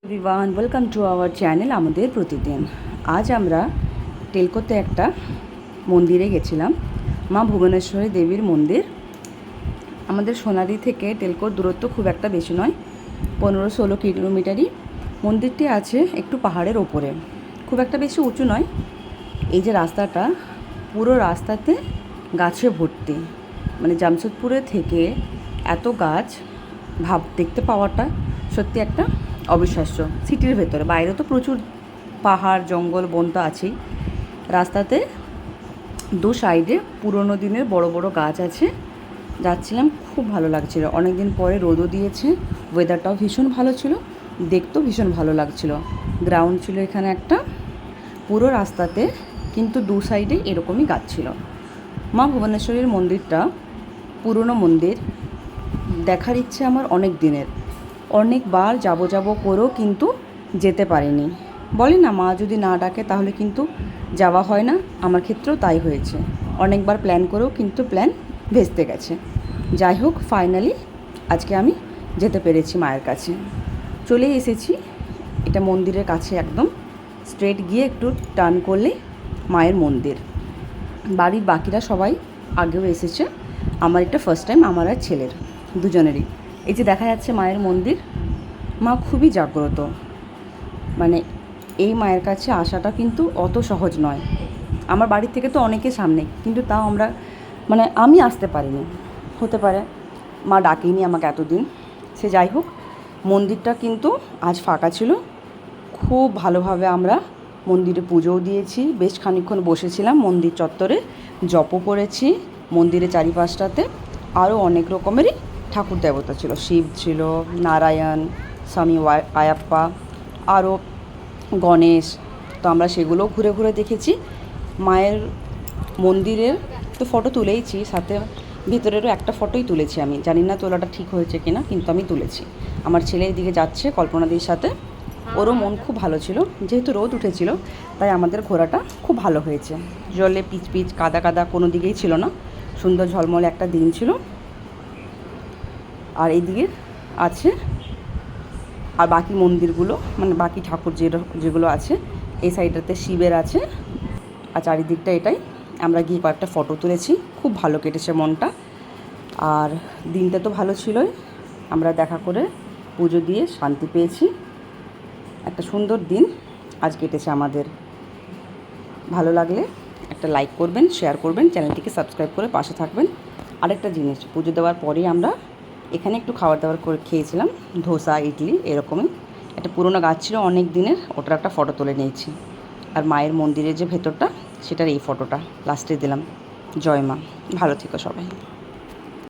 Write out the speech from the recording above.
Everyone, welcome to our channel আমাদের প্রতিদিন। আজ আমরা টেলকোতে একটা মন্দিরে গেছিলাম, মা ভুবনেশ্বরী দেবীর মন্দির। আমাদের সোনারি থেকে টেলকোর দূরত্ব খুব একটা বেশি নয়, 15-16 কিলোমিটারই। মন্দিরটি আছে একটু পাহাড়ের ওপরে, খুব একটা বেশি উঁচু নয়। এই যে রাস্তাটা, পুরো রাস্তাতে গাছে ভর্তি, মানে জামশেদপুরে থেকে এত গাছ দেখতে পাওয়াটা সত্যি একটা অবিশ্বাস্য। সিটির ভেতরে, বাইরে তো প্রচুর পাহাড় জঙ্গল বন তো আছেই। রাস্তাতে দু সাইডে পুরোনো দিনের বড় বড় গাছ আছে। যাচ্ছিলাম, খুব ভালো লাগছিল। অনেক দিন পরে রোদও দিয়েছে, ওয়েদারটাও ভীষণ ভালো ছিল, দেখতেও ভীষণ ভালো লাগছিল। গ্রাউন্ড ছিল এখানে একটা, পুরো রাস্তাতে কিন্তু দু সাইডে এরকমই গাছ ছিল। মা ভুবনেশ্বরীর মন্দিরটা পুরনো মন্দির, দেখার ইচ্ছে আমার অনেক দিনের। অনেকবার যাব করেও কিন্তু যেতে পারিনি। বলে না, মা যদি না ডাকে তাহলে কিন্তু যাওয়া হয় না। আমার ক্ষেত্রেও তাই হয়েছে, অনেকবার প্ল্যান করেও কিন্তু প্ল্যান ভেস্তে গেছে। যাই হোক, ফাইনালি আজকে আমি যেতে পেরেছি মায়ের কাছে, চলে এসেছি। এটা মন্দিরের কাছে একদম, স্ট্রেট গিয়ে একটু টার্ন করলে মায়ের মন্দির। বাড়ির বাকিরা সবাই আগেও এসেছে, আমার এটা ফার্স্ট টাইম, আমার আর ছেলের দুজনেরই। এই যে দেখা যাচ্ছে মায়ের মন্দির, মা খুবই জাগ্রত। মানে এই মায়ের কাছে আসাটা কিন্তু অত সহজ নয়। আমার বাড়ির থেকে তো অনেকে সামনে, কিন্তু তাও আমি আসতে পারিনি। হতে পারে মা ডাকেনি আমাকে এতদিন, সে যাই হোক। মন্দিরটা কিন্তু আজ ফাঁকা ছিল। খুব ভালোভাবে আমরা মন্দিরে পুজোও দিয়েছি, বেশ খানিকক্ষণ বসেছিলাম মন্দির চত্বরে, জপও করেছি। মন্দিরের চারিপাশটাতে আরও অনেক রকমেরই ঠাকুর দেবতা ছিল, শিব ছিল, নারায়ণ, স্বামী আয়াপ্পা, আরও গণেশ। তো আমরা সেগুলোও ঘুরে ঘুরে দেখেছি। মায়ের মন্দিরের তো ফটো তুলেইছি, সাথে ভিতরেরও একটা ফটোই তুলেছি। আমি জানি না তোলাটা ঠিক হয়েছে কিনা, কিন্তু আমি তুলেছি। আমার ছেলে এদিকে যাচ্ছে কল্পনাদির সাথে, ওরও মন খুব ভালো ছিল। যেহেতু রোদ উঠেছিল, তাই আমাদের ঘোরাটা খুব ভালো হয়েছে। জলে পিচ পিচ কাদা কাদা কোনো দিকেই ছিল না, সুন্দর ঝলমলে একটা দিন ছিল। আর এইদিকে আছে আর বাকি মন্দিরগুলো, মানে বাকি ঠাকুর যেগুলো আছে, এই সাইডটাতে শিবের আছে, আর চারিদিকটা এটাই। আমরা গিয়ে কয়েকটা ফটো তুলেছি, খুব ভালো কেটেছে মনটা। আর দিনটা তো ভালো ছিলই, আমরা দেখা করে পুজো দিয়ে শান্তি পেয়েছি। একটা সুন্দর দিন আজ কেটেছে আমাদের। ভালো লাগলে একটা লাইক করবেন, শেয়ার করবেন, চ্যানেলটিকে সাবস্ক্রাইব করে পাশে থাকবেন। আরেকটা জিনিস, পুজো দেওয়ার পরেই আমরা এখানে একটু খাবার দাবার করে খেয়েছিলাম, ধোসা ইডলি এরকমই। একটা পুরোনো গাছ ছিল অনেক দিনের, ওটার একটা ফটো তুলে নিয়েছি। আর মায়ের মন্দিরের যে ভেতরটা, সেটার এই ফটোটা লাস্টে দিলাম। জয় মা, ভালো থেকো সবাই।